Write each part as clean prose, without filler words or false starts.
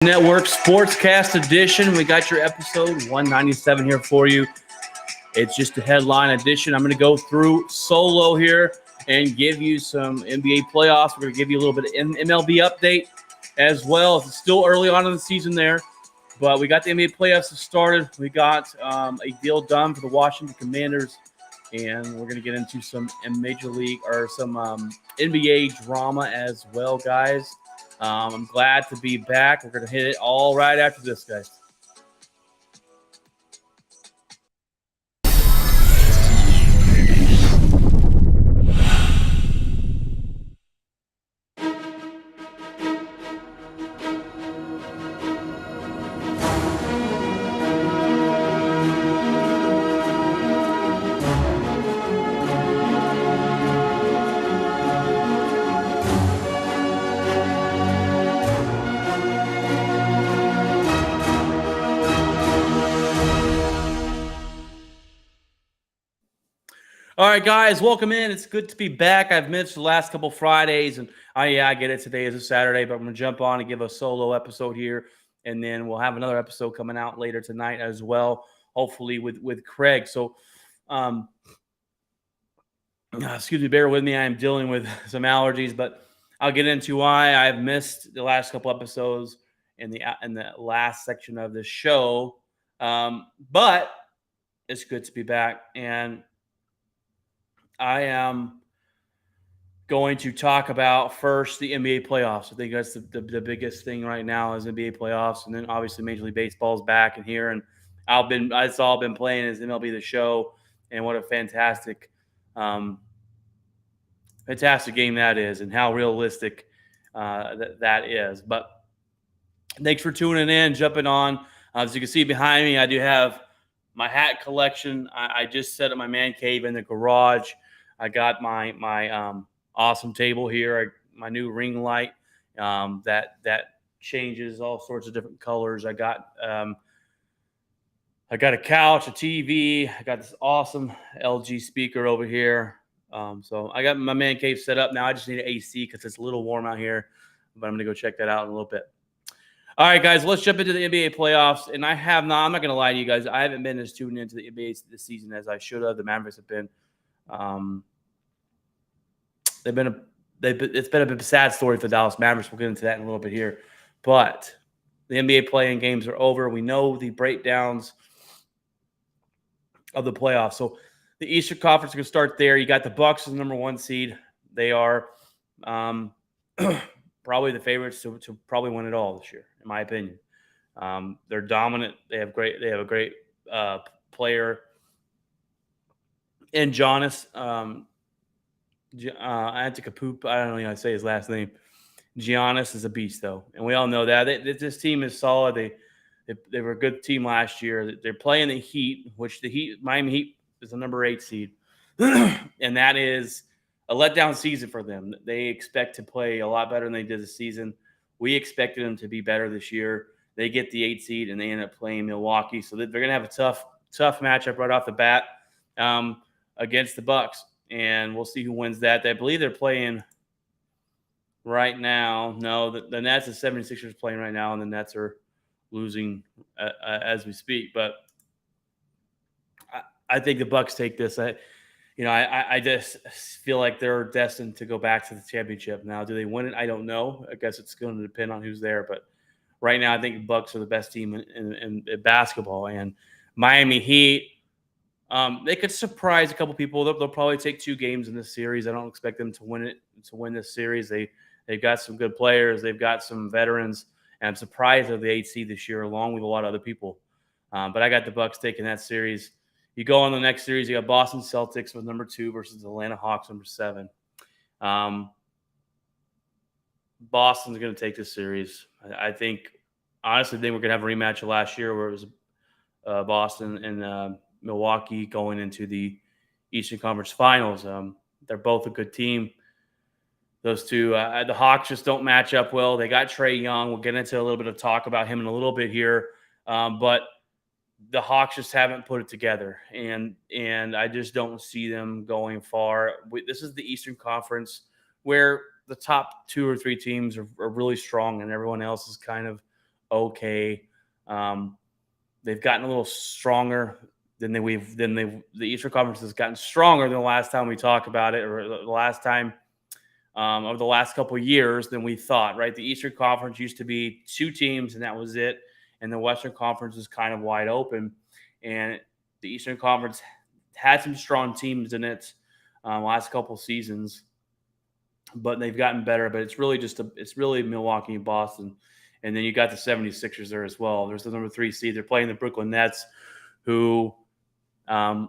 Network Sportscast Edition. We got your episode 197 here for you. It's just a headline edition. I'm going to go through solo here and give you some NBA playoffs. We're going to give you a little bit of MLB update as well. It's still early on in the season there, but we got the NBA playoffs started. We got a deal done for the Washington Commanders, and we're going to get into some Major League or some NBA drama as well, guys. I'm glad to be back. We're going to hit it all right after this, guys. All right, guys, welcome in. It's good to be back. I've missed the last couple Fridays, and I get it. Today is a Saturday, but I'm going to jump on and give a solo episode here, and then we'll have another episode coming out later tonight as well, hopefully with Craig. So, excuse me, bear with me. I am dealing with some allergies, but I'll get into why I've missed the last couple episodes in the last section of the show. But it's good to be back, and I am going to talk about first the NBA playoffs. I think that's the biggest thing right now is NBA playoffs, and then obviously Major League Baseball's back in here, and it's all been playing is MLB The Show, and what a fantastic game that is, and how realistic that is. But thanks for tuning in, jumping on. As you can see behind me, I do have my hat collection. I just set up my man cave in the garage. I got my awesome table here, my new ring light that changes all sorts of different colors. I got a couch, a TV. I got this awesome LG speaker over here. So I got my man cave set up now. I just need an AC because it's a little warm out here, but I'm going to go check that out in a little bit. All right, guys, let's jump into the NBA playoffs. And I'm not going to lie to you guys. I haven't been as tuned into the NBA this season as I should have. The Mavericks have been. It's been a bit sad story for the Dallas Mavericks. We'll get into that in a little bit here. But the NBA play-in games are over. We know the breakdowns of the playoffs. So the Eastern Conference is going to start there. You got the Bucks as the number one seed. They are probably the favorites to probably win it all this year, in my opinion. They're dominant. They have a great player in Giannis. Antetokounmpo. I don't know how to say his last name. Giannis is a beast, though, and we all know that. This team is solid. They were a good team last year. They're playing the Heat, which Miami Heat is the number 8 seed, and that is a letdown season for them. They expect to play a lot better than they did this season. We expected them to be better this year. They get the 8 seed, and they end up playing Milwaukee, so they're going to have a tough matchup right off the bat against the Bucks, and we'll see who wins that. I believe they're playing right now. No, the Nets, the 76ers playing right now, and the Nets are losing as we speak. But I think the Bucks take this. I just feel like they're destined to go back to the championship. Now, do they win it? I don't know. I guess it's going to depend on who's there. But right now, I think the Bucks are the best team in basketball. And Miami Heat, they could surprise a couple people. They'll probably take 2 games in this series. I don't expect them to win this series. They've got some good players. They've got some veterans. And I'm surprised of the 8 seed this year, along with a lot of other people. But I got the Bucks taking that series. You go on the next series, you got Boston Celtics with number 2 versus Atlanta Hawks, number 7. Boston's going to take this series. I think, honestly, we're going to have a rematch of last year where it was Boston and Milwaukee going into the Eastern Conference Finals. They're both a good team. Those two, the Hawks just don't match up well. They got Trae Young. We'll get into a little bit of talk about him in a little bit here. But the Hawks just haven't put it together, and I just don't see them going far. This is the Eastern Conference where the top 2 or 3 teams are really strong, and everyone else is kind of okay. Um, they've gotten a little stronger the Eastern Conference has gotten stronger than the last time we talked about it, or the last time over the last couple of years than we thought. Right, the Eastern Conference used to be two teams, and that was it, and the Western Conference is kind of wide open, and the Eastern Conference had some strong teams in it last couple seasons, but they've gotten better. But it's really Milwaukee and Boston. And then you got the 76ers there as well. There's the number 3 seed. They're playing the Brooklyn Nets, who are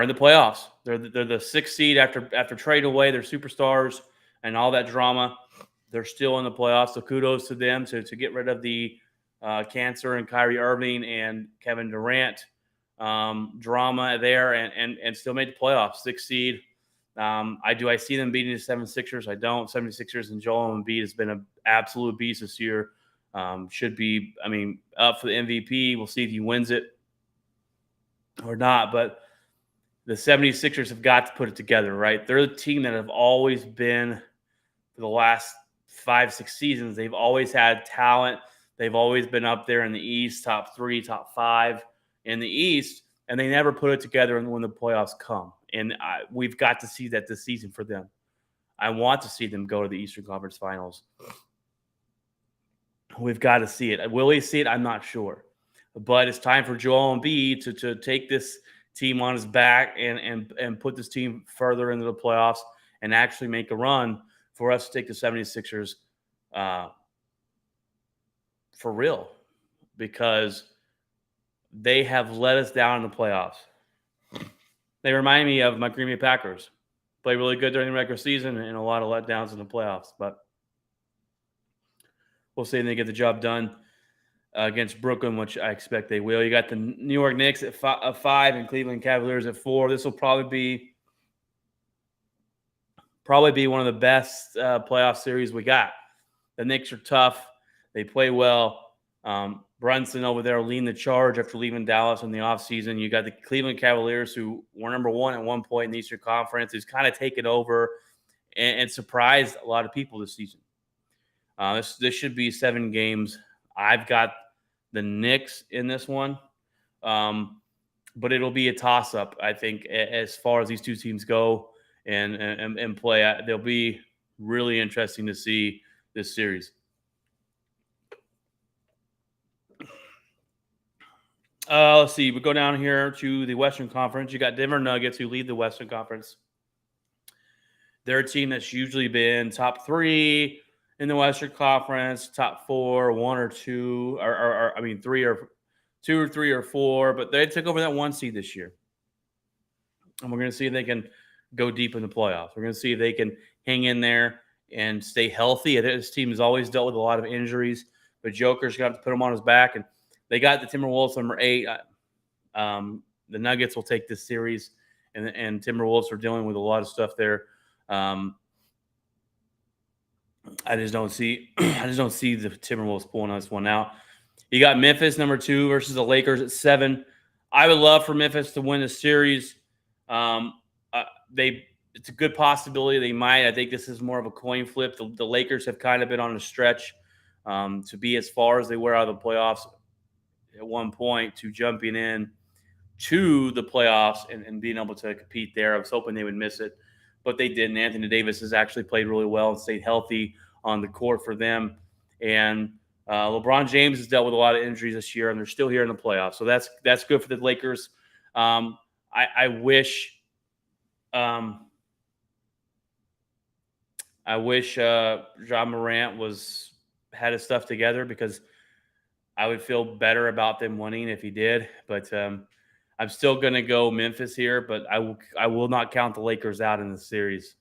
in the playoffs. They're the 6th seed after trading away their superstars and all that drama. They're still in the playoffs. So kudos to them to get rid of the cancer and Kyrie Irving and Kevin Durant drama there and still made the playoffs. 6th seed. I see them beating the 76ers. I don't. 76ers and Joel Embiid has been an absolute beast this year. Should be, up for the MVP. We'll see if he wins it or not. But the 76ers have got to put it together, right? They're the team that have always been, for the last 5-6 seasons, they've always had talent. They've always been up there in the East, top 3, top 5 in the East, and they never put it together when the playoffs come. And we've got to see that this season for them. I want to see them go to the Eastern Conference Finals. We've got to see it. Will he see it? I'm not sure. But it's time for Joel Embiid to take this team on his back and put this team further into the playoffs and actually make a run for us to take the 76ers for real, because they have let us down in the playoffs. They remind me of my Green Bay Packers. Play really good during the regular season and a lot of letdowns in the playoffs. But we'll see if they get the job done against Brooklyn, which I expect they will. You got the New York Knicks at 5 and Cleveland Cavaliers at 4. This will probably be one of the best playoff series we got. The Knicks are tough. They play well. Brunson over there leading the charge after leaving Dallas in the offseason. You got the Cleveland Cavaliers, who were number 1 at one point in the Eastern Conference, who's kind of taken over and surprised a lot of people this season. This should be 7 games. I've got the Knicks in this one, but it'll be a toss-up, I think, as far as these two teams go and play. They'll be really interesting to see this series. Let's see. We go down here to the Western Conference. You got Denver Nuggets, who lead the Western Conference. They're a team that's usually been top 3 in the Western Conference, top 4, 1 or 2, or 3 or 2 or 3 or 4. But they took over that 1 seed this year, and we're going to see if they can go deep in the playoffs. We're going to see if they can hang in there and stay healthy. This team has always dealt with a lot of injuries, but Joker's got to put him on his back, and they got the Timberwolves number 8. The Nuggets will take this series, and Timberwolves are dealing with a lot of stuff there. I just don't see the Timberwolves pulling this one out. You got Memphis number 2 versus the Lakers at 7. I would love for Memphis to win the series. It's a good possibility they might. I think this is more of a coin flip. The Lakers have kind of been on a stretch to be as far as they were out of the playoffs at one point, to jumping in to the playoffs and being able to compete there. I was hoping they would miss it, but they didn't. Anthony Davis has actually played really well and stayed healthy on the court for them. And LeBron James has dealt with a lot of injuries this year, and they're still here in the playoffs. So that's good for the Lakers. I wish Ja Morant had his stuff together, because I would feel better about them winning if he did. But I'm still going to go Memphis here, but I will not count the Lakers out in the series.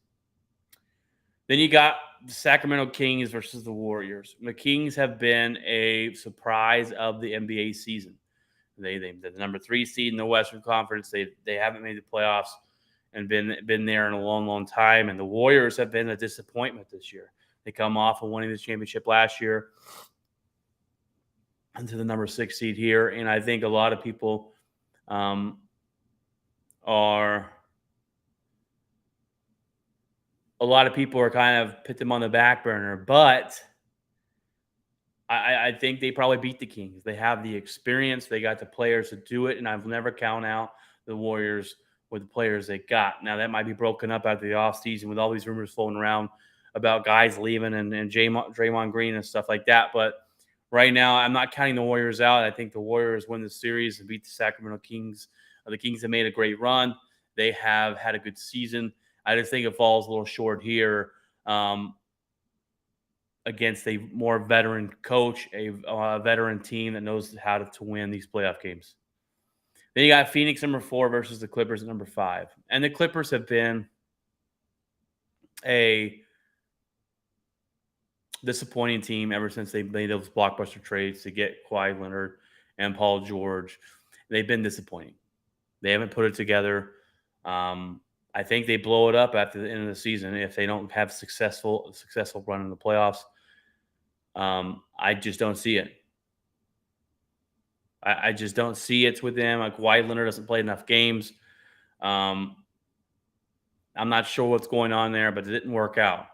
Then you got the Sacramento Kings versus the Warriors. The Kings have been a surprise of the NBA season. They're the number 3 seed in the Western Conference. They haven't made the playoffs and been there in a long, long time. And the Warriors have been a disappointment this year. They come off of winning the championship last year into the number 6 seed here. And I think a lot of people are kind of put them on the back burner. But I think they probably beat the Kings. They have the experience. They got the players to do it, and I've never count out the Warriors with the players they got. Now that might be broken up after the offseason with all these rumors floating around about guys leaving and Draymond Green and stuff like that. But right now, I'm not counting the Warriors out. I think the Warriors win the series and beat the Sacramento Kings. The Kings have made a great run. They have had a good season. I just think it falls a little short here. Against a more veteran coach, a veteran team that knows how to win these playoff games. Then you got Phoenix number 4 versus the Clippers at number 5. And the Clippers have been a disappointing team ever since they made those blockbuster trades to get Kawhi Leonard and Paul George. They've been disappointing. They haven't put it together. I think they blow it up after the end of the season if they don't have successful run in the playoffs. I just don't see it. I just don't see it with them. Like Kawhi Leonard doesn't play enough games. I'm not sure what's going on there, but it didn't work out.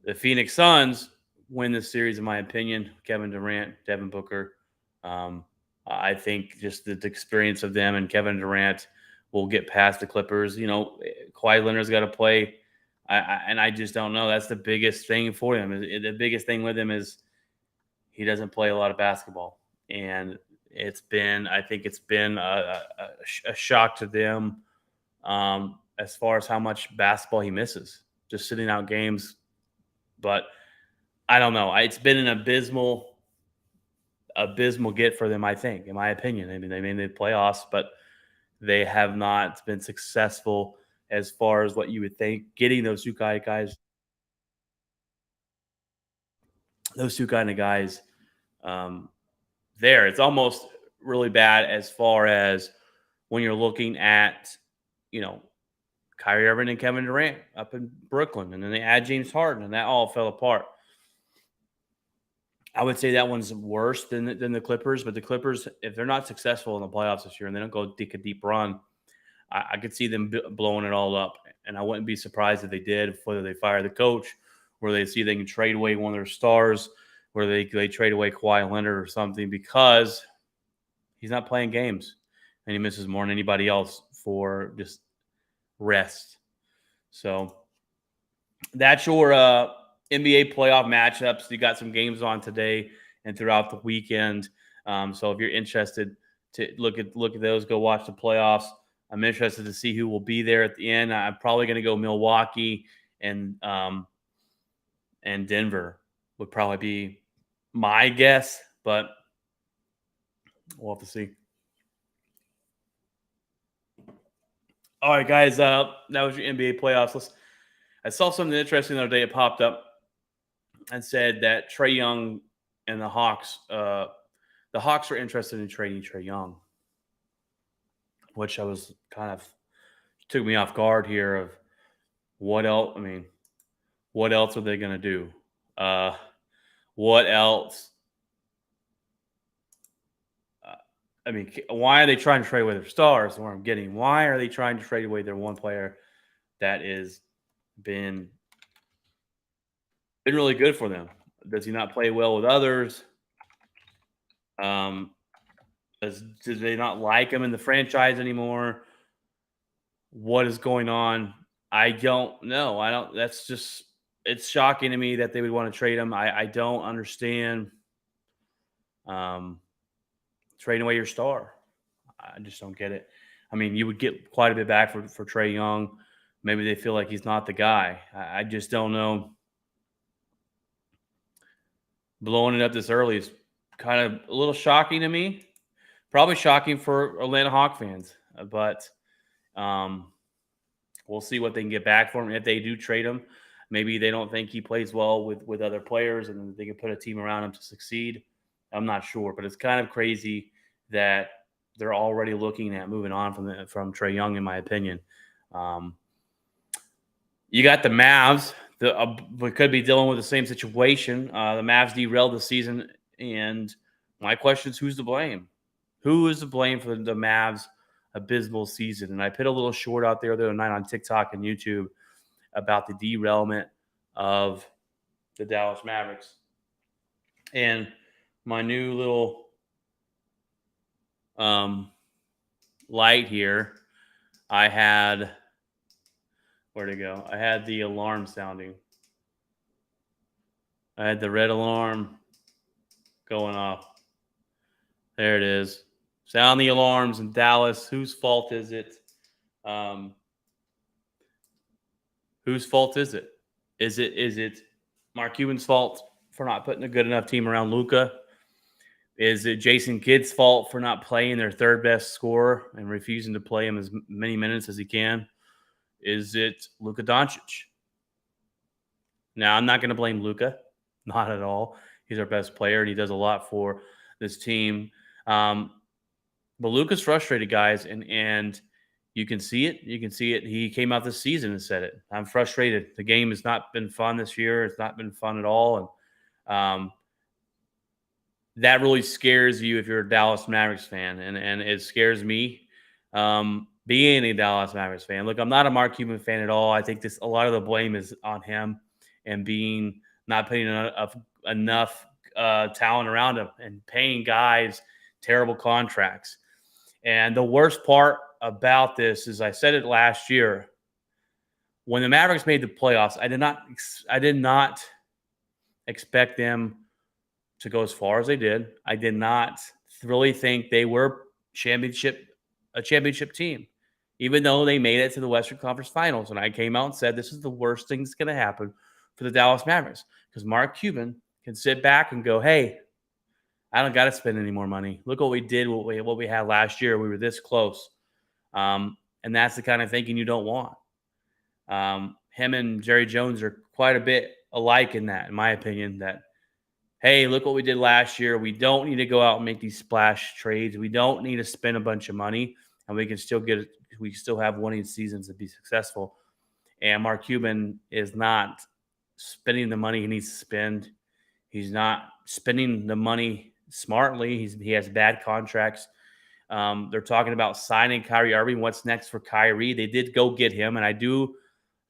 The Phoenix Suns win this series, in my opinion. Kevin Durant, Devin Booker. I think just the experience of them and Kevin Durant will get past the Clippers. You know, Kawhi Leonard's got to play. And I just don't know. That's the biggest thing for him. The biggest thing with him is he doesn't play a lot of basketball. And I think it's been a shock to them as far as how much basketball he misses, just sitting out games. But I don't know. It's been an abysmal get for them, I think, in my opinion. I mean, they made the playoffs, but they have not been successful as far as what you would think. Getting those two kind of guys there. It's almost really bad as far as when you're looking at, Kyrie Irving and Kevin Durant up in Brooklyn, and then they add James Harden, and that all fell apart. I would say that one's worse than the Clippers, but the Clippers, if they're not successful in the playoffs this year and they don't go take a deep run, I could see them blowing it all up, and I wouldn't be surprised if they did, whether they fire the coach, where they see they can trade away one of their stars, where they trade away Kawhi Leonard or something, because he's not playing games, and he misses more than anybody else for just rest. So that's your NBA playoff matchups. You got some games on today and throughout the weekend. So if you're interested to look at those, go watch the playoffs. I'm interested to see who will be there at the end. I'm probably going to go Milwaukee and Denver would probably be my guess, but we'll have to see. All right, guys, that was your NBA playoffs. I saw something interesting the other day. It popped up and said that Trae Young and the Hawks are interested in trading Trae Young, which I was kind of took me off guard here of what else. I mean, what else are they going to do? What else? I mean, why are they trying to trade away their stars? Where I'm getting, why are they trying to trade away their one player that is been really good for them? Does he not play well with others? Do they not like him in the franchise anymore? What is going on? I don't know. That's just, it's shocking to me that they would want to trade him. I don't understand trading away your star. I just don't get it. I mean, you would get quite a bit back for Trae Young. Maybe they feel like he's not the guy. I just don't know. Blowing it up this early is kind of a little shocking to me. Probably shocking for Atlanta Hawk fans. But we'll see what they can get back for him. If they do trade him, maybe they don't think he plays well with other players and they can put a team around him to succeed. I'm not sure. But it's kind of crazy that they're already looking at moving on from Trae Young, in my opinion. You got the Mavs. We could be dealing with the same situation. The Mavs derailed the season, and my question is, who's to blame? Who is to blame for the Mavs' abysmal season? And I put a little short out there the other night on TikTok and YouTube about the derailment of the Dallas Mavericks. And my new little um, light here, I had, where'd it go? I had the alarm sounding. I had the red alarm going off. There it is. Sound the alarms in Dallas. Whose fault is it? Um, whose fault is it? Is it Mark Cuban's fault for not putting a good enough team around Luka? Is it Jason Kidd's fault for not playing their third best scorer and refusing to play him as many minutes as he can? Is it Luka Doncic? Now, I'm not going to blame Luka, not at all. He's our best player, and he does a lot for this team. Um, but Luka's frustrated, guys, and you can see it. You can see it. He came out this season and said it. I'm frustrated. The game has not been fun this year. It's not been fun at all, and that really scares you if you're a Dallas Mavericks fan, and it scares me. Being a Dallas Mavericks fan, look, I'm not a Mark Cuban fan at all. I think a lot of the blame is on him and being not putting enough talent around him and paying guys terrible contracts. And the worst part about this is, I said it last year when the Mavericks made the playoffs. I did not expect them to go as far as they did. I did not really think they were a championship team, even though they made it to the Western Conference Finals. And I came out and said, this is the worst thing that's going to happen for the Dallas Mavericks, because Mark Cuban can sit back and go, hey, I don't got to spend any more money. Look what we did, what we had last year. We were this close. And that's the kind of thinking you don't want. Him and Jerry Jones are quite a bit alike in that, in my opinion, that, hey, look what we did last year. We don't need to go out and make these splash trades. We don't need to spend a bunch of money, and we can still have winning seasons and be successful. And Mark Cuban is not spending the money he needs to spend. He's not spending the money smartly. He has bad contracts. They're talking about signing Kyrie Irving. What's next for Kyrie? They did go get him, and I do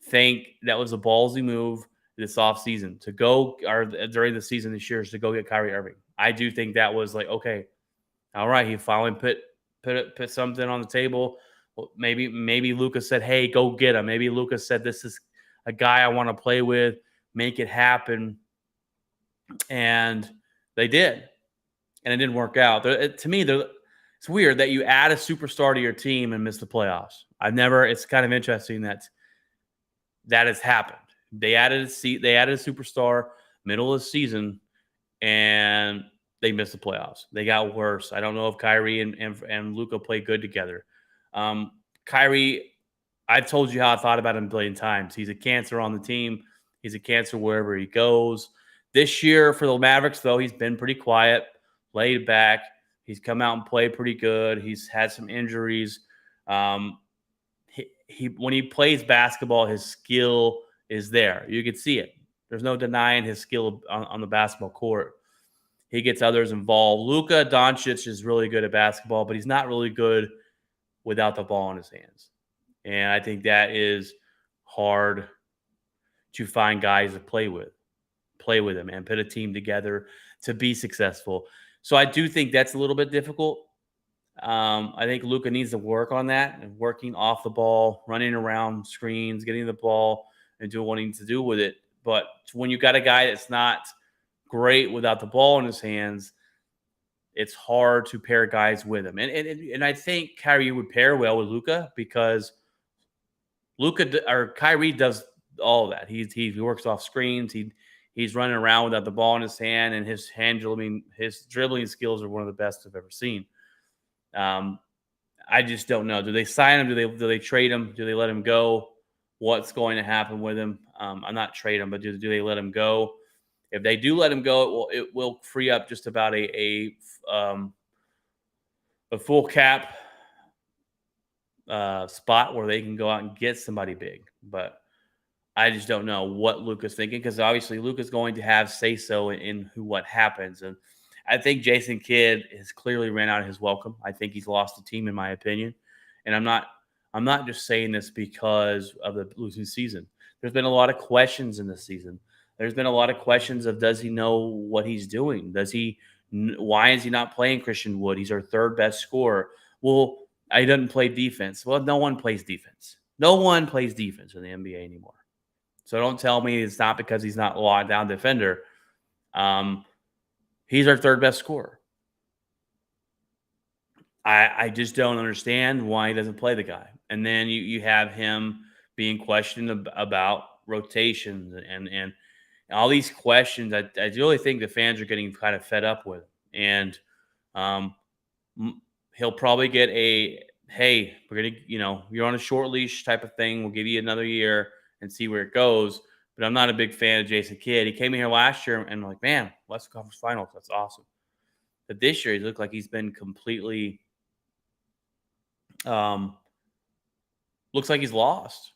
think that was a ballsy move this offseason to go, or during the season this year, is to go get Kyrie Irving. I do think that was like, okay, all right, he finally put something on the table. Well, maybe Lucas said, hey, go get him. Maybe Lucas said, this is a guy I want to play with, make it happen. And they did. And it didn't work out. To me, it's weird that you add a superstar to your team and miss the playoffs. It's kind of interesting that has happened. They added a superstar middle of the season, and they missed the playoffs. They got worse. I don't know if Kyrie and Luka play good together. Kyrie, I've told you how I thought about him a billion times. He's a cancer on the team. He's a cancer wherever he goes. This year for the Mavericks, though, he's been pretty quiet, laid back. He's come out and played pretty good. He's had some injuries. When he plays basketball, his skill is there. You can see it. There's no denying his skill on the basketball court. He gets others involved. Luka Doncic is really good at basketball, but he's not really good without the ball in his hands. And I think that is hard to find guys to play with him and put a team together to be successful. So I do think that's a little bit difficult. I think Luka needs to work on that and working off the ball, running around screens, getting the ball and doing what he needs to do with it. But when you got a guy that's not great without the ball in his hands, it's hard to pair guys with him. And I think Kyrie would pair well with Luka, because Kyrie does all of that. He works off screens. He's running around without the ball in his hand, and his dribbling skills are one of the best I've ever seen. I just don't know. Do they sign him? Do they trade him? Do they let him go? What's going to happen with him? I'm not trade him, but do they let him go? If they do let him go, it will free up just about a full cap spot where they can go out and get somebody big. But I just don't know what Luka's thinking, because obviously Luka's going to have say-so in what happens. And I think Jason Kidd has clearly ran out of his welcome. I think he's lost the team, in my opinion. And I'm not just saying this because of the losing season. There's been a lot of questions in this season. There's been a lot of questions of does he know what he's doing? Why is he not playing Christian Wood? He's our third best scorer. Well, he doesn't play defense. Well, no one plays defense. No one plays defense in the NBA anymore. So don't tell me it's not because he's not a locked down defender. He's our third best scorer. I just don't understand why he doesn't play the guy. And then you have him being questioned about rotations and all these questions. I really think the fans are getting kind of fed up with. And um, he'll probably get hey, we're going to, you're on a short leash type of thing. We'll give you another year and see where it goes. But I'm not a big fan of Jason Kidd. He came in here last year and I'm like, man, Western Conference Finals. That's awesome. But this year, he looked like he's been completely looks like he's lost.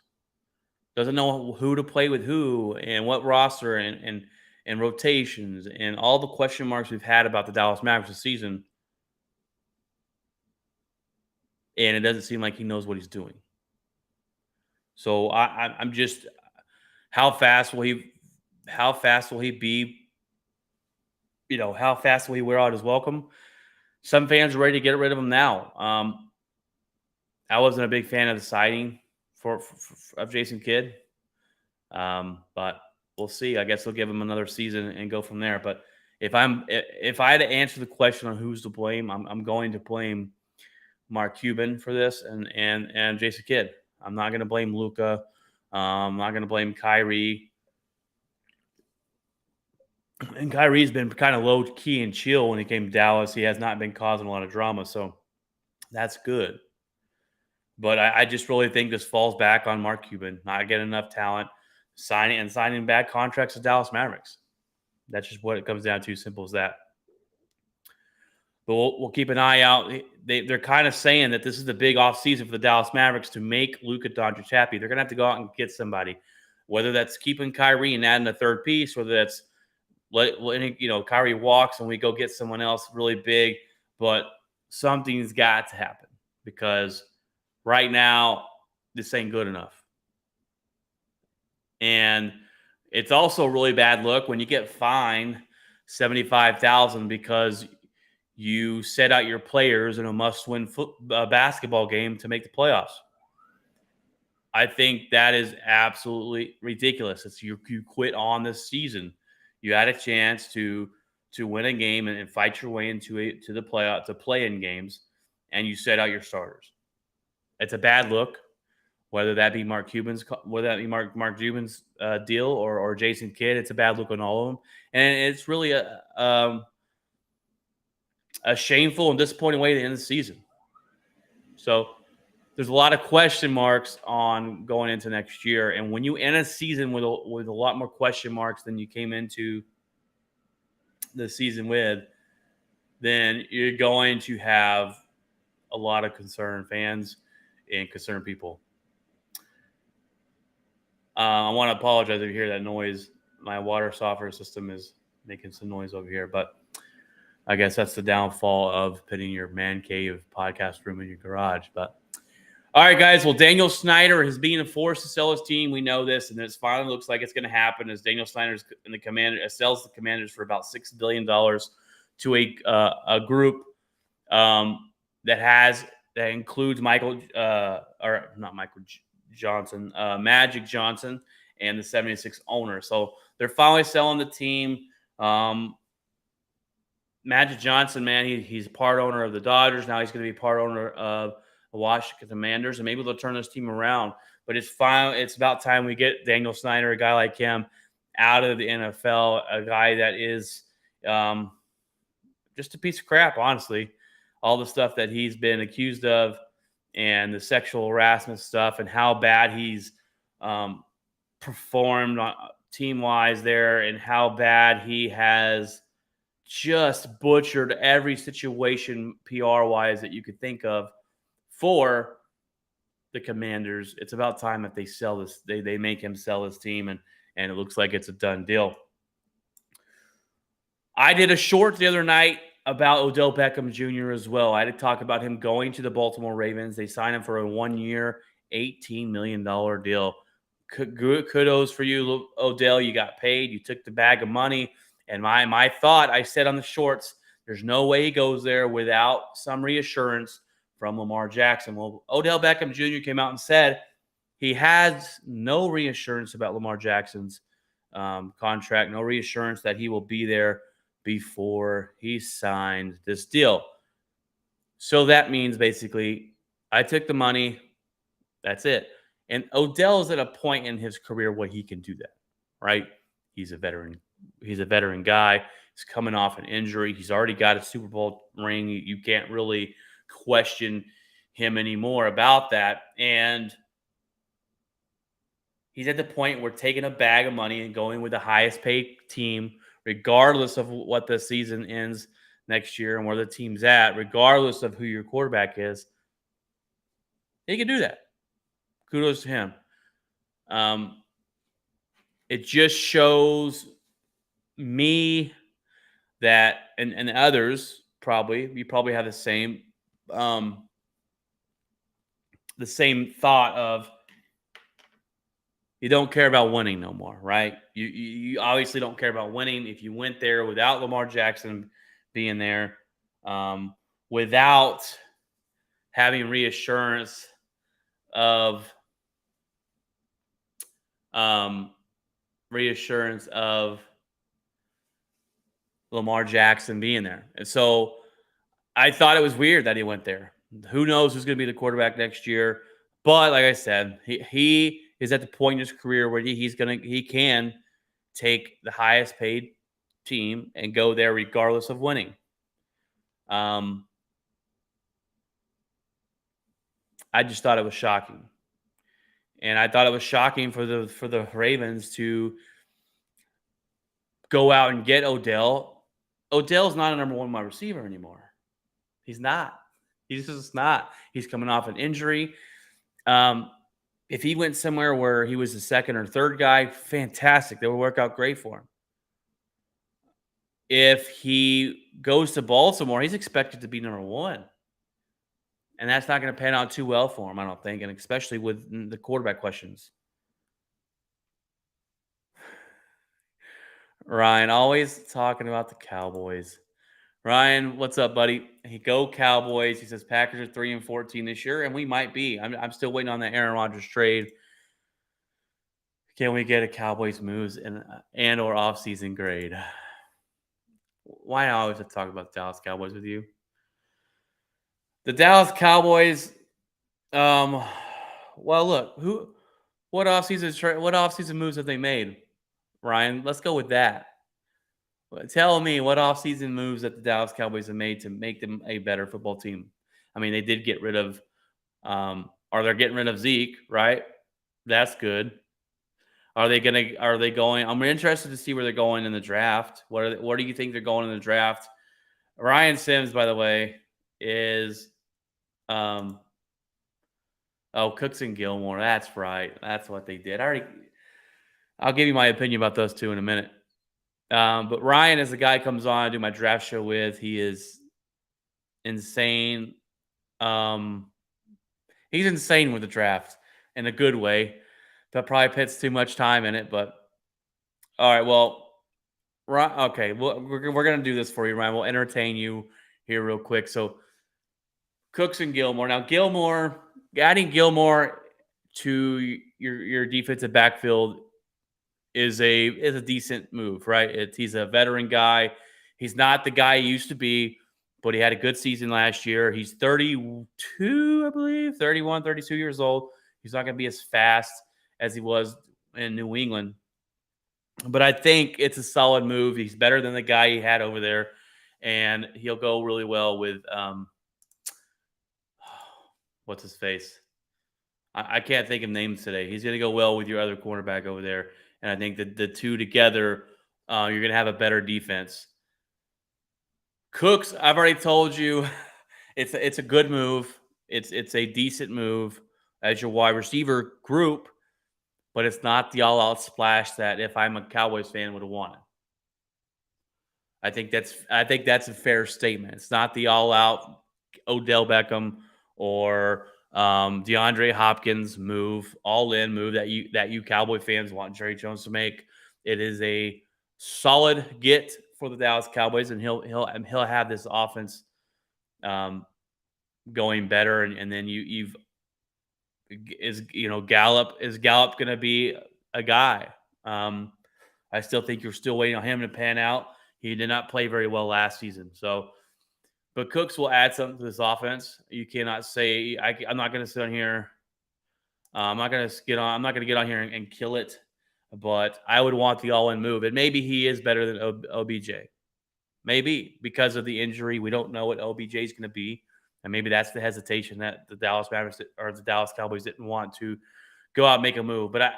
Doesn't know who to play with who and what roster and rotations and all the question marks we've had about the Dallas Mavericks this season. And it doesn't seem like he knows what he's doing. So I'm just, how fast will he be? How fast will he wear out his welcome? Some fans are ready to get rid of him now. I wasn't a big fan of the signing of Jason Kidd, but we'll see. I guess they'll give him another season and go from there. But if I had to answer the question on who's to blame, I'm going to blame Mark Cuban for this and Jason Kidd. I'm not going to blame Luka. I'm not going to blame Kyrie. And Kyrie's been kind of low key and chill when he came to Dallas. He has not been causing a lot of drama, so that's good. But I just really think this falls back on Mark Cuban, not getting enough talent, signing bad contracts to Dallas Mavericks. That's just what it comes down to. Simple as that. But we'll keep an eye out. They're kind of saying that this is the big offseason for the Dallas Mavericks to make Luka Doncic happy. They're going to have to go out and get somebody, whether that's keeping Kyrie and adding a third piece, whether that's letting Kyrie walks and we go get someone else really big. But something's got to happen because right now, this ain't good enough. And it's also a really bad look when you get fined $75,000 because you set out your players in a must-win basketball game to make the playoffs. I think that is absolutely ridiculous. It's you quit on this season. You had a chance to win a game and fight your way into the playoff to play in games, and you set out your starters. It's a bad look, whether that be Mark Cuban's deal or Jason Kidd. It's a bad look on all of them, and it's really a shameful and disappointing way to end the season. So there's a lot of question marks on going into next year, and when you end a season with a lot more question marks than you came into the season with, then you're going to have a lot of concerned fans and concerned people. I want to apologize if you hear that noise. My water softener system is making some noise over here, but I guess that's the downfall of putting your man cave podcast room in your garage. But all right, guys. Well, Daniel Snyder is being forced to sell his team. We know this, and it finally looks like it's going to happen as Daniel Snyder in the sells the Commanders for about $6 billion to a group that includes Magic Johnson and the 76 owner. So they're finally selling the team. Magic Johnson, man, he's part owner of the Dodgers. Now he's going to be part owner of the Washington Commanders, and maybe they'll turn this team around. But it's about time we get Daniel Snyder, a guy like him, out of the NFL, a guy that is just a piece of crap, honestly. All the stuff that he's been accused of and the sexual harassment stuff and how bad he's performed team-wise there and how bad he has just butchered every situation PR-wise that you could think of for the Commanders. It's about time that they sell this. They make him sell his team, and it looks like it's a done deal. I did a short the other night about Odell Beckham Jr. as well. I had to talk about him going to the Baltimore Ravens. They signed him for a 1-year, $18 million deal. kudos for you, Odell. You got paid. You took the bag of money. And my thought, I said on the shorts, there's no way he goes there without some reassurance from Lamar Jackson. Well, Odell Beckham Jr. came out and said he has no reassurance about Lamar Jackson's contract, no reassurance that he will be there before he signed this deal. So that means basically, I took the money. That's it. And Odell is at a point in his career where he can do that, right? He's a veteran. He's a veteran guy. He's coming off an injury. He's already got a Super Bowl ring. You can't really question him anymore about that. And he's at the point where taking a bag of money and going with the highest paid team, regardless of what the season ends next year and where the team's at, regardless of who your quarterback is, he can do that. Kudos to him. It just shows me that, and others probably, you probably have the same thought of you don't care about winning no more, right? You obviously don't care about winning if you went there without Lamar Jackson being there, without having of reassurance of Lamar Jackson being there. And so I thought it was weird that he went there. Who knows who's going to be the quarterback next year? But like I said, he is at the point in his career where he can take the highest paid team and go there regardless of winning. I just thought it was shocking. And I thought it was shocking for the Ravens to go out and get Odell. Odell's not a number one wide receiver anymore. He's not. He's just not. He's coming off an injury. If he went somewhere where he was the second or third guy, fantastic. That would work out great for him. If he goes to Baltimore, he's expected to be number one. And that's not going to pan out too well for him, I don't think, and especially with the quarterback questions. Ryan, always talking about the Cowboys. Ryan, what's up, buddy? He go Cowboys. He says Packers are 3-14 this year, and we might be. I'm still waiting on that Aaron Rodgers trade. Can we get a Cowboys moves and or offseason grade? Why I always have to talk about the Dallas Cowboys with you? The Dallas Cowboys. Well, look, what offseason moves have they made? Ryan, let's go with that. Tell me what offseason moves that the Dallas Cowboys have made to make them a better football team. I mean, they did get rid of, or they're getting rid of Zeke, right? That's good. Are they going? I'm interested to see where they're going in the draft. What do you think they're going in the draft? Ryan Sims, by the way, is, Cooks and Gilmore. That's right. That's what they did. I'll give you my opinion about those two in a minute. But Ryan is the guy comes on, I do my draft show with. He is insane. He's insane with the draft in a good way. That probably puts too much time in it, but all right. Well, okay. Well, we're gonna do this for you, Ryan. We'll entertain you here real quick. So, Cooks and Gilmore. Now, adding Gilmore to your defensive backfield is a decent move, right? He's a veteran guy. He's not the guy he used to be, but he had a good season last year. He's 32, I believe, 31, 32 years old. He's not going to be as fast as he was in New England. But I think it's a solid move. He's better than the guy he had over there, and he'll go really well with what's his face? I can't think of names today. He's going to go well with your other cornerback over there. And I think that the two together, you're going to have a better defense. Cooks, I've already told you, it's a good move. It's a decent move as your wide receiver group, but it's not the all-out splash that if I'm a Cowboys fan would have wanted. I think that's a fair statement. It's not the all-out Odell Beckham or DeAndre Hopkins move, all in move that you Cowboy fans want Jerry Jones to make. It is a solid get for the Dallas Cowboys, and he'll have this offense um, going better, and then you've is Gallup going to be a guy? Um, I still think you're still waiting on him to pan out. He did not play very well last season, so but Cooks will add something to this offense. You cannot say I'm not going to sit on here. I'm not going to get on. I'm not going to get on here and kill it. But I would want the all-in move, and maybe he is better than OBJ. Maybe because of the injury, we don't know what OBJ is going to be, and maybe that's the hesitation that the Dallas Mavericks or the Dallas Cowboys didn't want to go out and make a move. But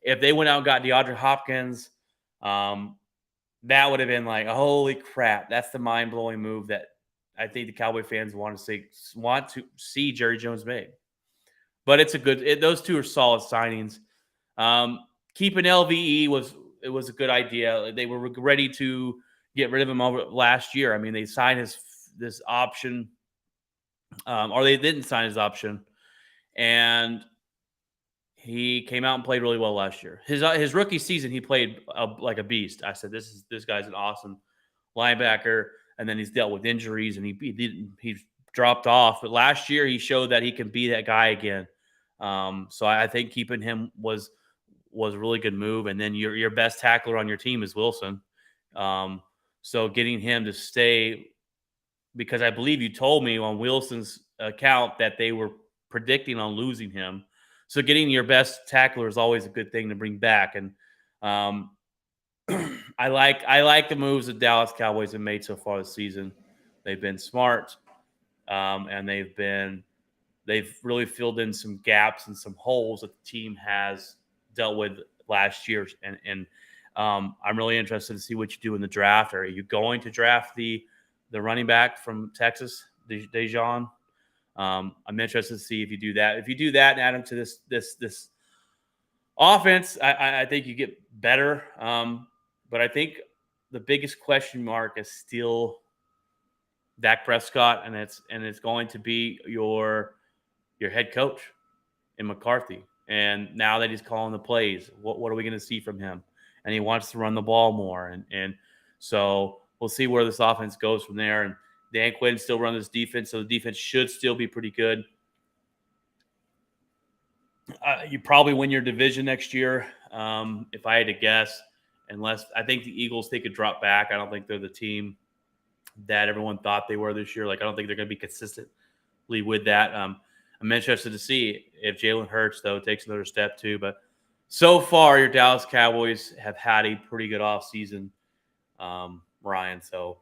if they went out and got DeAndre Hopkins, that would have been like, holy crap, that's the mind-blowing move that I think the Cowboy fans want to see Jerry Jones make. But it's a good. Those two are solid signings. Keeping LVE was a good idea. They were ready to get rid of him over last year. I mean, they signed this option, or they didn't sign his option, and he came out and played really well last year. His rookie season, he played like a beast. I said, this guy's an awesome linebacker, and then he's dealt with injuries, and he dropped off. But last year, he showed that he can be that guy again. So I think keeping him was a really good move. And then your best tackler on your team is Wilson. So getting him to stay, because I believe you told me on Wilson's account that they were predicting on losing him. So getting your best tackler is always a good thing to bring back. And I like the moves that Dallas Cowboys have made so far this season. They've been smart, and they've really filled in some gaps and some holes that the team has dealt with last year. And I'm really interested to see what you do in the draft. Are you going to draft the running back from Texas, Dejon? I'm interested to see if you do that. If you do that and add him to this offense, I think you get better. But I think the biggest question mark is still Dak Prescott, and it's going to be your head coach in McCarthy. And now that he's calling the plays, what are we going to see from him? And he wants to run the ball more. And so we'll see where this offense goes from there. And Dan Quinn still runs this defense, so the defense should still be pretty good. You probably win your division next year, if I had to guess, unless I think the Eagles take a drop back. I don't think they're the team that everyone thought they were this year. Like, I don't think they're going to be consistently with that. I'm interested to see if Jalen Hurts, though, takes another step too. But so far, your Dallas Cowboys have had a pretty good offseason, Ryan. So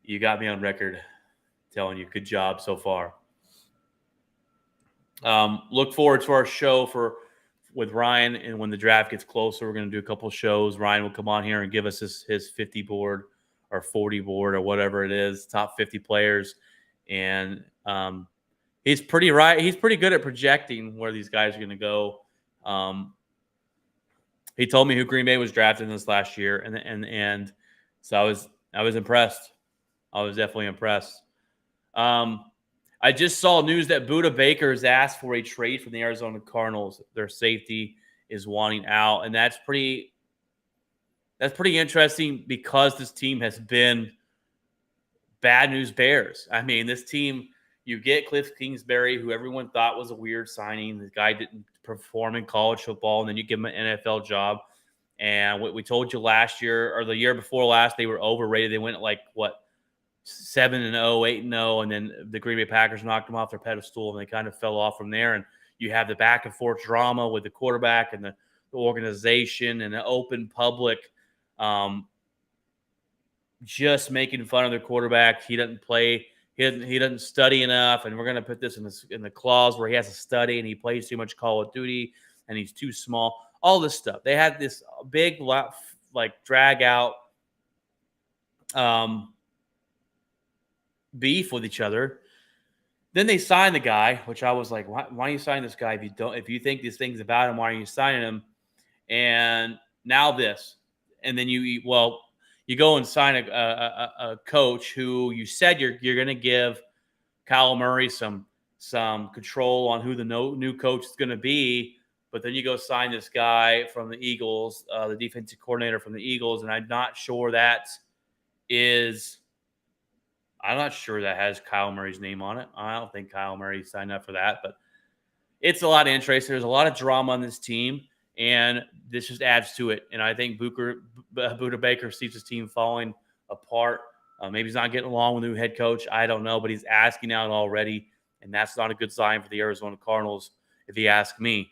you got me on record telling you good job so far. Look forward to our show with Ryan, and when the draft gets closer, we're going to do a couple of shows. Ryan will come on here and give us his 50 board or 40 board or whatever it is, top 50 players. And he's pretty right. He's pretty good at projecting where these guys are going to go. He told me who Green Bay was drafting this last year, and so I was impressed. I was definitely impressed. I just saw news that Budda Baker has asked for a trade from the Arizona Cardinals. Their safety is wanting out, and that's pretty interesting because this team has been bad news bears. I mean, this team, you get Cliff Kingsbury, who everyone thought was a weird signing. The guy didn't perform in college football, and then you give him an NFL job. And what we told you last year or the year before last, they were overrated. They went like, 7-0, 8-0, and then the Green Bay Packers knocked them off their pedestal, and they kind of fell off from there. And you have the back and forth drama with the quarterback and the organization and the open public just making fun of their quarterback. He doesn't play. He doesn't study enough, and we're going to put this in the clause where he has to study, and he plays too much Call of Duty, and he's too small. All this stuff. They had this big drag out beef with each other. Then they signed the guy, which I was like, why are you signing this guy if you think these things about him? Why are you signing him? And now this, and then you go and sign a coach who you said you're going to give Kyle Murray some some control on who the new coach is going to be. But then you go sign this guy from the Eagles, the defensive coordinator from the Eagles, and is I'm not sure that has Kyle Murray's name on it. I don't think Kyle Murray signed up for that, but it's a lot of interest. There's a lot of drama on this team, and this just adds to it. And I think Buda Baker sees his team falling apart. Maybe he's not getting along with the new head coach. I don't know, but he's asking out already, and that's not a good sign for the Arizona Cardinals, if you ask me.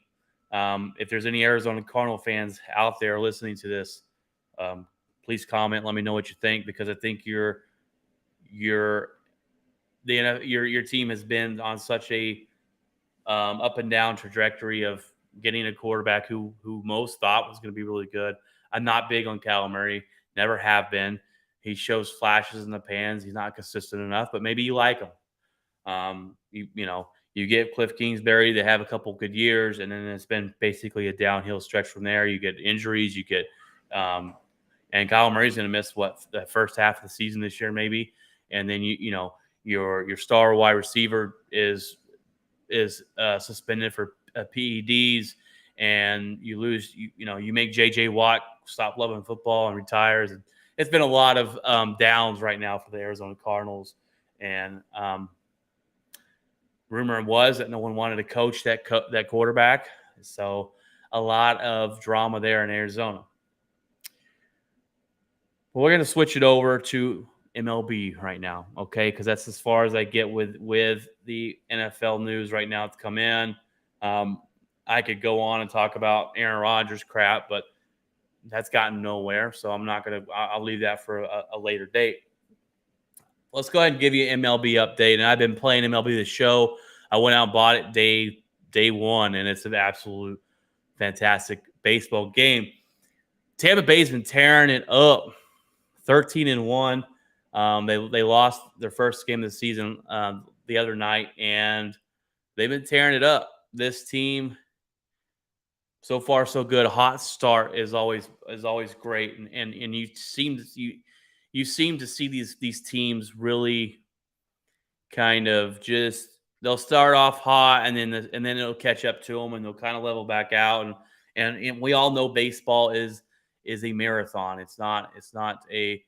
If there's any Arizona Cardinal fans out there listening to this, please comment. Let me know what you think, because I think your team has been on such a up and down trajectory of getting a quarterback who most thought was going to be really good. I'm not big on Kyle Murray, never have been. He shows flashes in the pans. He's not consistent enough, but maybe you like him. You get Cliff Kingsbury. They have a couple good years, and then it's been basically a downhill stretch from there. You get injuries. And Kyle Murray's going to miss the first half of the season this year, maybe. And then your star wide receiver is suspended for PEDs, and you make JJ Watt stop loving football and retires. And it's been a lot of downs right now for the Arizona Cardinals. And rumor was that no one wanted to coach that quarterback. So a lot of drama there in Arizona. Well, we're going to switch it over to MLB right now, okay? Because that's as far as I get with the NFL news right now to come in. I could go on and talk about Aaron Rodgers crap, but that's gotten nowhere. So I'm not going to – I'll leave that for a later date. Let's go ahead and give you an MLB update. And I've been playing MLB The Show. I went out and bought it day one, and it's an absolute fantastic baseball game. Tampa Bay's been tearing it up, 13-1. They lost their first game of the season the other night, and they've been tearing it up. This team, so far so good. A hot start is always great, and you seem to see these teams really kind of just they'll start off hot, and then it'll catch up to them, and they'll kind of level back out. And we all know baseball is a marathon. It's not a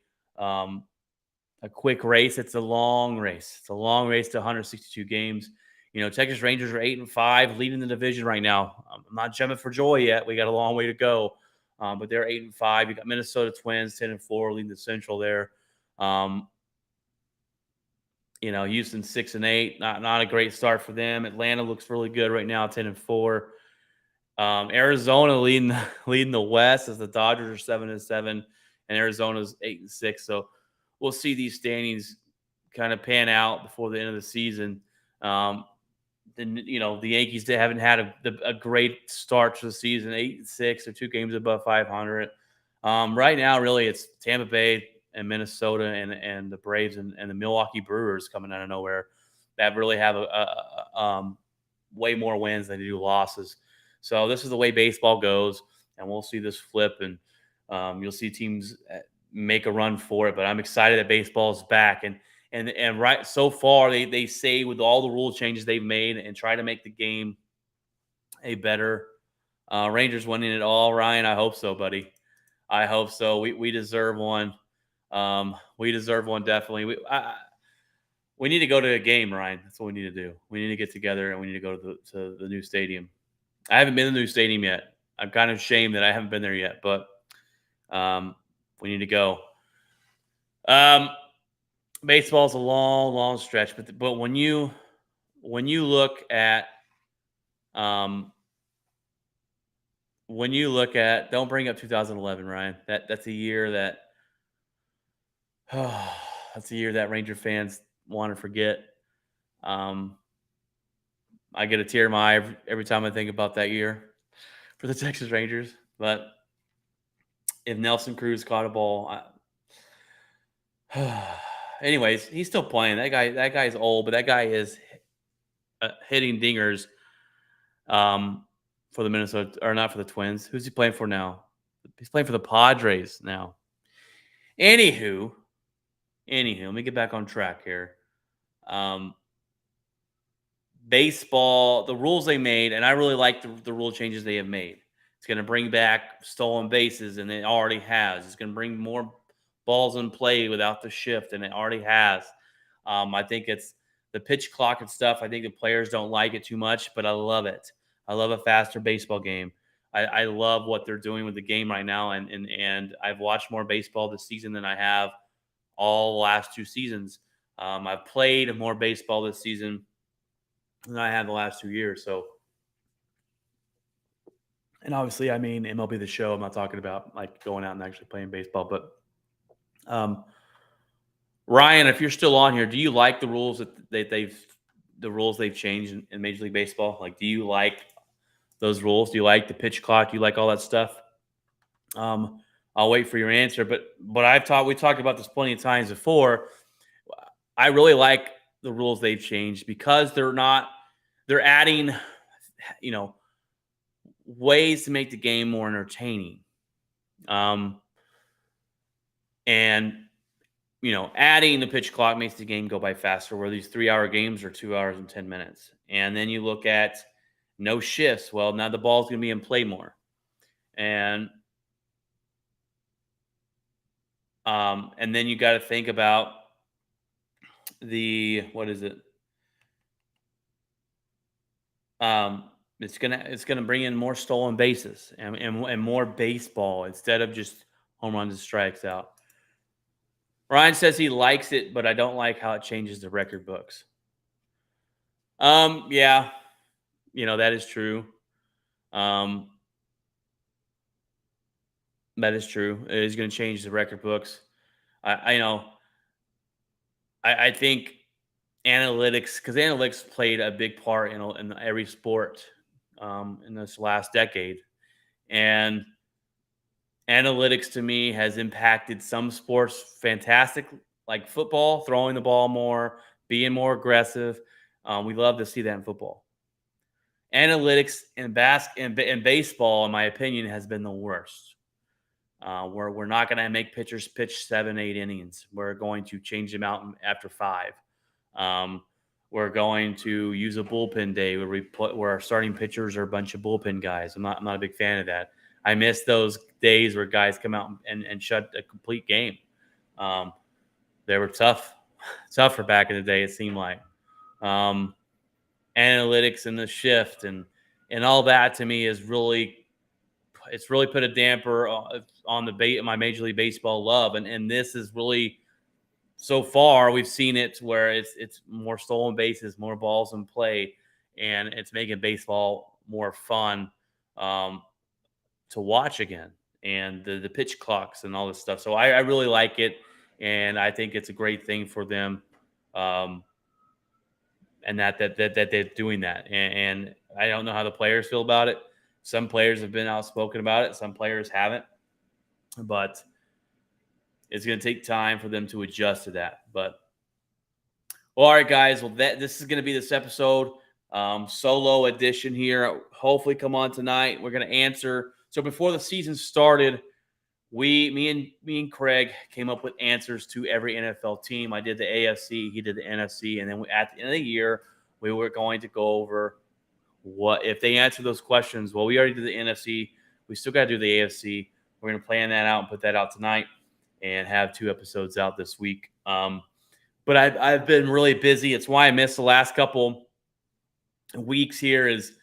quick race. It's a long race. It's a long race to 162 games. Texas Rangers are 8-5, leading the division right now. I'm not jumping for joy yet. We got a long way to go, but they're 8-5. You got Minnesota Twins 10-4, leading the Central there. Houston 6-8, not a great start for them. Atlanta looks really good right now, 10-4. Arizona leading the West as the Dodgers are 7-7, and Arizona's 8-6. So we'll see these standings kind of pan out before the end of the season. The Yankees haven't had a great start to the season, 8-6. They're 2 games above 500. Right now, really, it's Tampa Bay and Minnesota and the Braves and the Milwaukee Brewers coming out of nowhere that really have way more wins than they do losses. So this is the way baseball goes, and we'll see this flip, and you'll see teams make a run for it. But I'm excited that baseball is back, and right so far they say with all the rule changes they've made and try to make the game a better. Rangers winning it all, Ryan. I hope so, buddy. I hope so. We deserve one. We deserve one, definitely. We need to go to a game, Ryan. That's what we need to do. We need to get together, and we need to go to the new stadium. I haven't been to the new stadium yet. I'm kind of ashamed that I haven't been there yet, but we need to go. Baseball's a long, long stretch, but when you look at don't bring up 2011, Ryan. That's a year that that's a year that Ranger fans want to forget. I get a tear in my eye every time I think about that year for the Texas Rangers. But if Nelson Cruz caught a ball, anyways, he's still playing. That guy's old, but that guy is hitting dingers for the Minnesota, or not for the Twins. Who's he playing for now? He's playing for the Padres now. Anywho, let me get back on track here. baseball, the rules they made, and I really like the rule changes they have made. It's going to bring back stolen bases, and it already has. It's going to bring more balls in play without the shift, and it already has. I think it's the pitch clock and stuff. I think the players don't like it too much, but I love it. I love a faster baseball game. I love what they're doing with the game right now, and I've watched more baseball this season than I have all the last 2 seasons. I've played more baseball this season than I have the last 2 years. So, and obviously, I mean MLB the Show. I'm not talking about like going out and actually playing baseball, but um, Ryan, if you're still on here, do you like the rules the rules they've changed in Major League Baseball? Like, do you like those rules? Do you like the pitch clock? Do you like all that stuff? Um, I'll wait for your answer, but we talked about this plenty of times before. I really like the rules they've changed because they're adding, you know, ways to make the game more entertaining. Um, and adding the pitch clock makes the game go by faster. Where these 3-hour games are 2 hours and 10 minutes, and then you look at no shifts. Well, now the ball's going to be in play more, and then you got to think about the what is it? It's gonna bring in more stolen bases and more baseball instead of just home runs and strikes out. Ryan says he likes it, but I don't like how it changes the record books. Yeah, that is true. Um, that is true. It is going to change the record books. I know. I think analytics, because analytics played a big part in every sport in this last decade, and analytics to me has impacted some sports fantastic, like football, throwing the ball more, being more aggressive. We love to see that in football. Analytics in baseball, in my opinion, has been the worst. Where we're not going to make pitchers pitch 7, 8 innings. We're going to change them out after 5. Um, we're going to use a bullpen day where our starting pitchers are a bunch of bullpen guys. I'm not a big fan of that. I miss those days where guys come out and shut a complete game. Um, they were tougher back in the day. It seemed like um, analytics and the shift and all that to me is really put a damper on my Major League Baseball love, and this is really so far we've seen it where it's more stolen bases, more balls in play, and it's making baseball more fun um, to watch again, and the pitch clocks and all this stuff. So I really like it, and I think it's a great thing for them, um, and that they're doing that. And I don't know how the players feel about it. Some players have been outspoken about it. Some players haven't, but it's going to take time for them to adjust to that. But well, all right, guys. Well, this is going to be this episode solo edition here. Hopefully, come on tonight. We're going to answer. So before the season started, me and Craig came up with answers to every NFL team. I did the AFC, he did the NFC, and then at the end of the year, we were going to go over what if they answer those questions. Well, we already did the NFC. We still got to do the AFC. We're going to plan that out and put that out tonight, and have 2 episodes out this week. But I've been really busy. It's why I missed the last couple weeks here. Is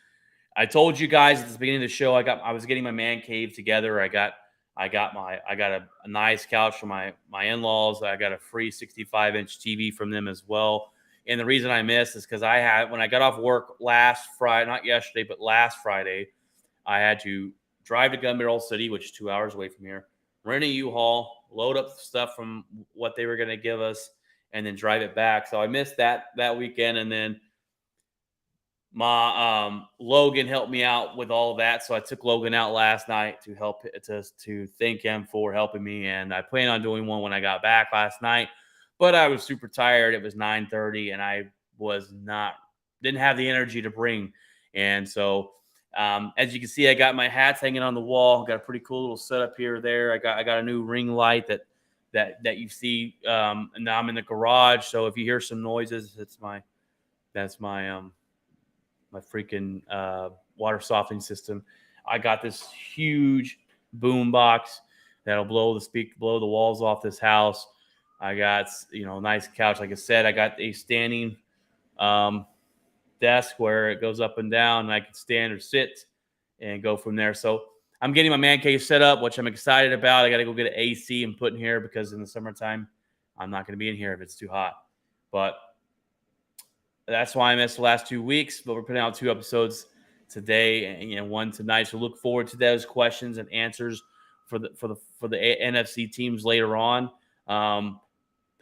I told you guys at the beginning of the show, I was getting my man cave together. I got a nice couch for my in-laws. I got a free 65-inch TV from them as well. And the reason I missed is because when I got off work last Friday, not yesterday, but last Friday, I had to drive to Gun Barrel City, which is 2 hours away from here, rent a U-Haul, load up stuff from what they were going to give us, and then drive it back. So I missed that weekend, and then my Logan helped me out with all of that. So I took Logan out last night to thank him for helping me, and I plan on doing one when I got back last night. But I was super tired. It was 9:30, and I didn't have the energy to bring. And so, as you can see, I got my hats hanging on the wall. Got a pretty cool little setup here or there. I got a new ring light that you see. And now I'm in the garage. So if you hear some noises, that's my my freaking water softening system. I got this huge boom box that'll blow the walls off this house. I got a nice couch. Like I said, I got a standing um, desk where it goes up and down, and I can stand or sit and go from there. So I'm getting my man cave set up, which I'm excited about. I got to go get an AC and put in here because in the summertime, I'm not going to be in here if it's too hot. But that's why I missed the last 2 weeks. But we're putting out 2 episodes today and one tonight. So look forward to those questions and answers for the NFC teams later on.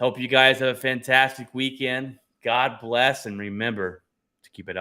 Hope you guys have a fantastic weekend. God bless, and remember to keep it out.